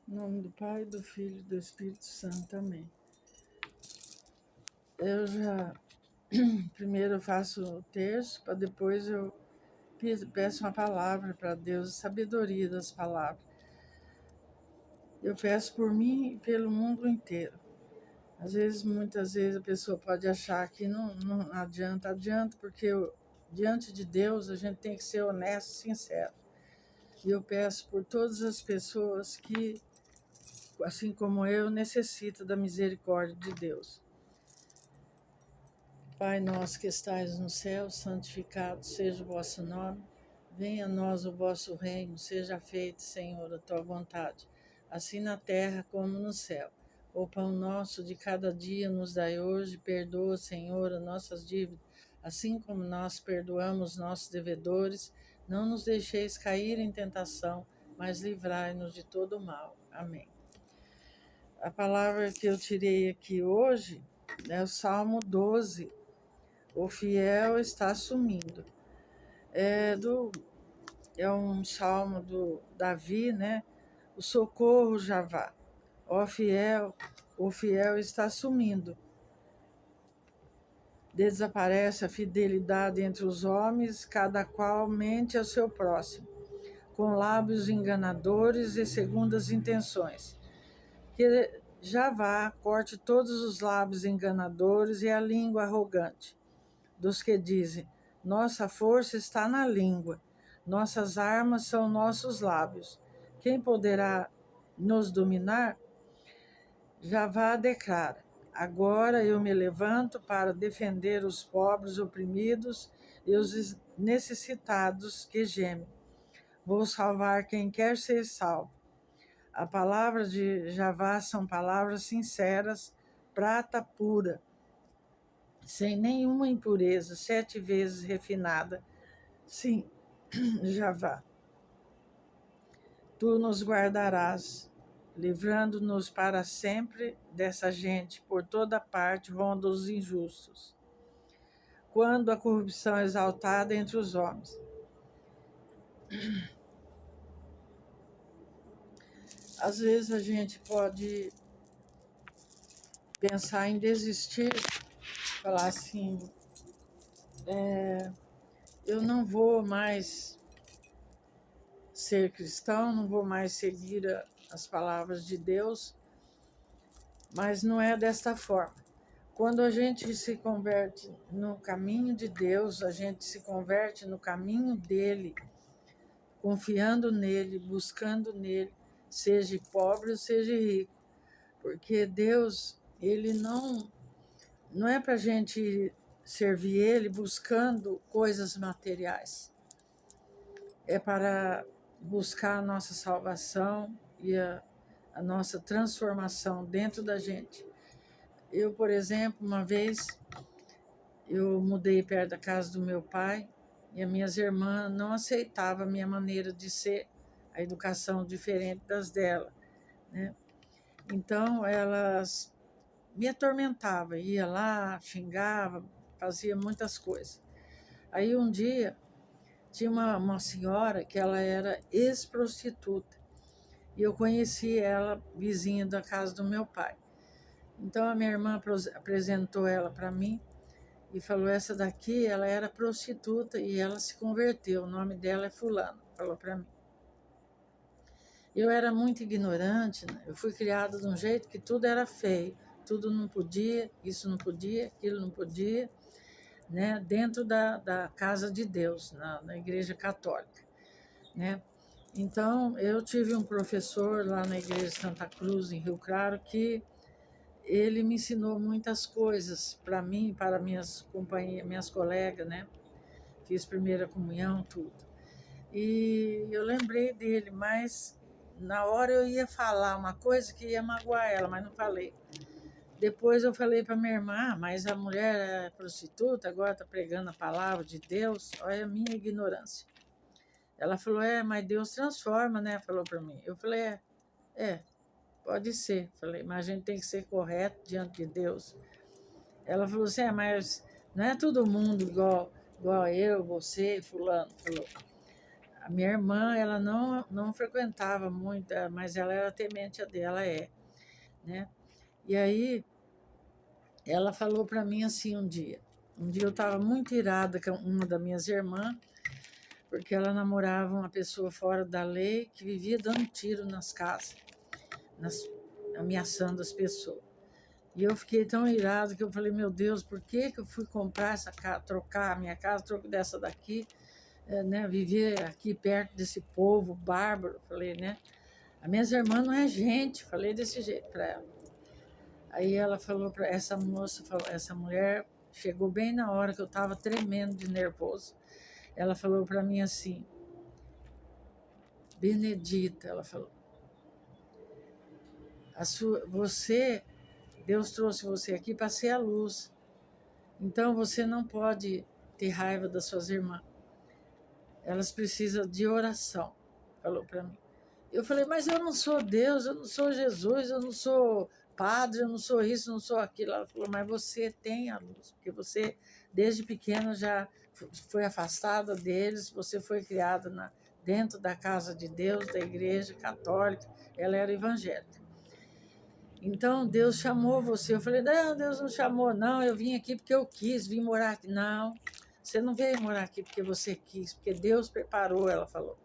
Em nome do Pai, do Filho e do Espírito Santo. Amém. Primeiro eu faço o terço, para depois eu peço uma palavra para Deus, sabedoria das palavras. Eu peço por mim e pelo mundo inteiro. Muitas vezes a pessoa pode achar que não adianta, porque diante de Deus a gente tem que ser honesto, sincero. E eu peço por todas as pessoas que, assim como eu, necessitam da misericórdia de Deus. Pai nosso que estais no céu, santificado seja o vosso nome. Venha a nós o vosso reino, seja feita, Senhor, a tua vontade, assim na terra como no céu. O pão nosso de cada dia nos dai hoje, perdoa, Senhor, as nossas dívidas, assim como nós perdoamos nossos devedores. Não nos deixeis cair em tentação, mas livrai-nos de todo o mal. Amém. A palavra que eu tirei aqui hoje é o Salmo 12. O fiel está sumindo. É um salmo do Davi, né? O socorro Javá. Ó fiel, o fiel está sumindo. Desaparece a fidelidade entre os homens, cada qual mente ao seu próximo, com lábios enganadores e segundas intenções. Que Javá corte todos os lábios enganadores e a língua arrogante dos que dizem: nossa força está na língua, nossas armas são nossos lábios. Quem poderá nos dominar? Javá declara: agora eu me levanto para defender os pobres oprimidos e os necessitados que gemem. Vou salvar quem quer ser salvo. A palavra de Javá são palavras sinceras, prata pura, sem nenhuma impureza, 7 vezes refinada. Sim, Javá, tu nos guardarás, livrando-nos para sempre dessa gente, por toda parte ronda os injustos. Quando a corrupção é exaltada entre os homens. Às vezes a gente pode pensar em desistir, falar assim, eu não vou mais ser cristão, não vou mais seguir as palavras de Deus, mas não é desta forma. Quando a gente se converte no caminho de Deus, a gente se converte no caminho dele, confiando nele, buscando nele, seja pobre ou seja rico, porque Deus, ele não é para a gente servir ele buscando coisas materiais, é para buscar a nossa salvação e a nossa transformação dentro da gente. Eu, por exemplo, uma vez eu mudei perto da casa do meu pai e as minhas irmãs não aceitavam a minha maneira de ser, a educação diferente das dela, né? Então elas me atormentavam, ia lá, xingava, fazia muitas coisas. Aí um dia tinha uma senhora que ela era ex-prostituta e eu conheci ela vizinha da casa do meu pai. Então a minha irmã apresentou ela para mim e falou: essa daqui, ela era prostituta e ela se converteu, o nome dela é fulano, falou para mim. Eu era muito ignorante, né? Eu fui criada de um jeito que tudo era feio, tudo não podia, isso não podia, aquilo não podia, né? Dentro da casa de Deus, na igreja católica, né? Então, eu tive um professor lá na igreja Santa Cruz, em Rio Claro, que ele me ensinou muitas coisas para mim, para minhas companhias, minhas colegas, né? Fiz primeira comunhão, tudo. E eu lembrei dele, mas na hora eu ia falar uma coisa que ia magoar ela, mas não falei. Depois eu falei para minha irmã: mas a mulher é prostituta, agora está pregando a palavra de Deus. Olha a minha ignorância. Ela falou: mas Deus transforma, né? Falou para mim. Eu falei: pode ser. Falei: mas a gente tem que ser correto diante de Deus. Ela falou assim: mas não é todo mundo igual eu, você, fulano. Falou. A minha irmã, ela não frequentava muito, mas ela era temente a dela, né? E aí, ela falou para mim assim um dia eu estava muito irada com uma das minhas irmãs, porque ela namorava uma pessoa fora da lei que vivia dando tiro nas casas, ameaçando as pessoas. E eu fiquei tão irado que eu falei, meu Deus, por que que eu fui comprar essa casa, trocar a minha casa, troco dessa daqui, né? Viver aqui perto desse povo bárbaro, falei, né? As minhas irmãs não é gente, falei desse jeito para ela. Aí ela falou para essa moça, essa mulher chegou bem na hora que eu estava tremendo de nervoso. Ela falou para mim assim, Benedita, ela falou, Deus trouxe você aqui para ser a luz. Então você não pode ter raiva das suas irmãs. Elas precisam de oração, falou para mim. Eu falei, mas eu não sou Deus, eu não sou Jesus, eu não sou padre, eu não sou isso, eu não sou aquilo. Ela falou, mas você tem a luz, porque você, desde pequena, já foi afastada deles, você foi criada dentro da casa de Deus, da igreja católica, ela era evangélica. Então, Deus chamou você. Eu falei, não, Deus não chamou, não, eu vim aqui porque eu quis, vim morar aqui. Não, você não veio morar aqui porque você quis, porque Deus preparou, ela falou.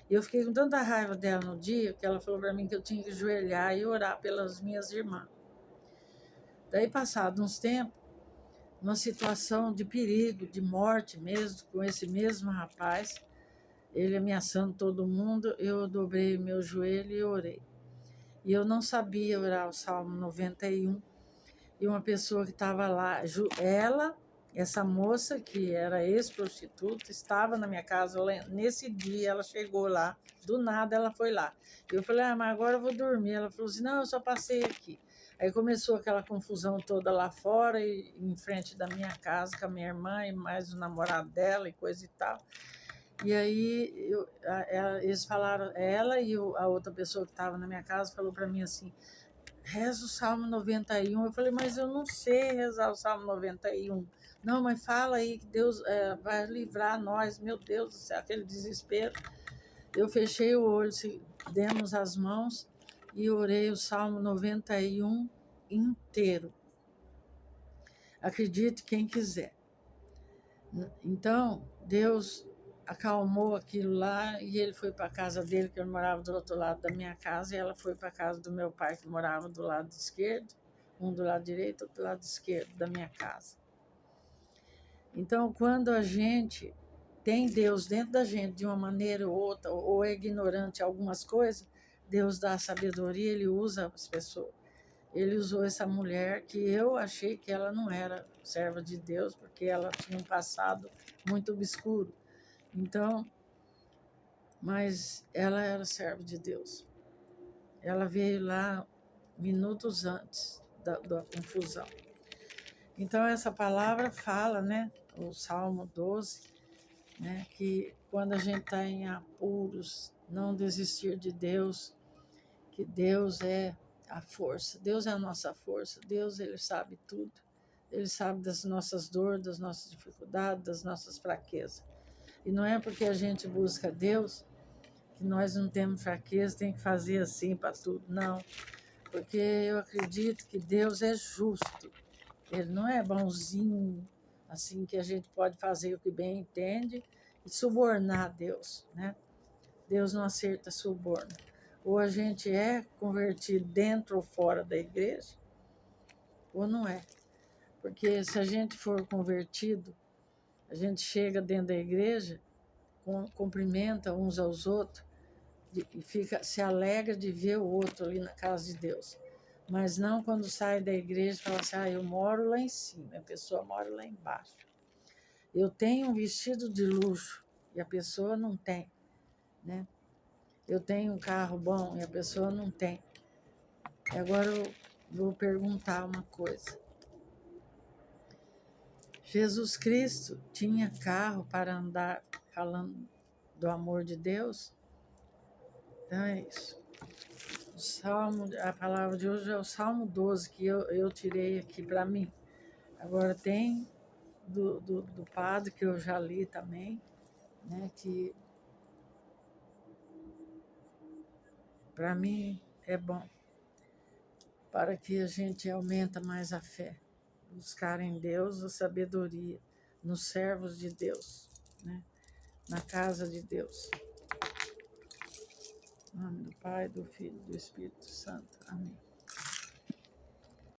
E eu fiquei com tanta raiva dela no dia que ela falou para mim que eu tinha que ajoelhar e orar pelas minhas irmãs. Daí, passado uns tempos, uma situação de perigo, de morte mesmo, com esse mesmo rapaz, ele ameaçando todo mundo, eu dobrei meu joelho e orei. E eu não sabia orar o Salmo 91. E uma pessoa que estava lá, essa moça que era ex-prostituta, estava na minha casa. Nesse dia ela chegou lá, do nada ela foi lá. Eu falei, mas agora eu vou dormir. Ela falou assim, não, eu só passei aqui. Aí começou aquela confusão toda lá fora, e em frente da minha casa, com a minha irmã e mais o namorado dela e coisa e tal. E aí eles falaram, ela e a outra pessoa que estava na minha casa falou para mim assim, reza o Salmo 91. Eu falei, mas eu não sei rezar o Salmo 91. Não, mas fala aí que Deus vai livrar nós. Meu Deus do céu, aquele desespero. Eu fechei o olho, demos as mãos e orei o Salmo 91 inteiro. Acredite quem quiser. Então, Deus acalmou aquilo lá e ele foi para a casa dele, que eu morava do outro lado da minha casa, e ela foi para a casa do meu pai, que morava do lado esquerdo, um do lado direito, outro do lado esquerdo da minha casa. Então, quando a gente tem Deus dentro da gente de uma maneira ou outra, ou é ignorante algumas coisas, Deus dá sabedoria, ele usa as pessoas. Ele usou essa mulher que eu achei que ela não era serva de Deus, porque ela tinha um passado muito obscuro. Então, mas ela era serva de Deus. Ela veio lá minutos antes da confusão. Então, essa palavra fala, né, o Salmo 12, né, que quando a gente está em apuros, não desistir de Deus, que Deus é a força, Deus é a nossa força, Deus, ele sabe tudo, ele sabe das nossas dores, das nossas dificuldades, das nossas fraquezas. E não é porque a gente busca Deus que nós não temos fraqueza, tem que fazer assim para tudo, não. Porque eu acredito que Deus é justo, ele não é bonzinho, assim, que a gente pode fazer o que bem entende e subornar a Deus, né? Deus não aceita suborno. Ou a gente é convertido dentro ou fora da igreja, ou não é. Porque se a gente for convertido, a gente chega dentro da igreja, cumprimenta uns aos outros, e se alegra de ver o outro ali na casa de Deus. Mas não quando sai da igreja e fala assim, eu moro lá em cima, a pessoa mora lá embaixo. Eu tenho um vestido de luxo e a pessoa não tem, né? Eu tenho um carro bom e a pessoa não tem. E agora eu vou perguntar uma coisa. Jesus Cristo tinha carro para andar falando do amor de Deus? Então é isso. A palavra de hoje é o Salmo 12, que eu tirei aqui para mim. Agora tem do padre, que eu já li também, né, que Para mim é bom, para que a gente aumenta mais a fé, buscar em Deus a sabedoria, nos servos de Deus, né? Na casa de Deus. Em nome do Pai, do Filho e do Espírito Santo. Amém.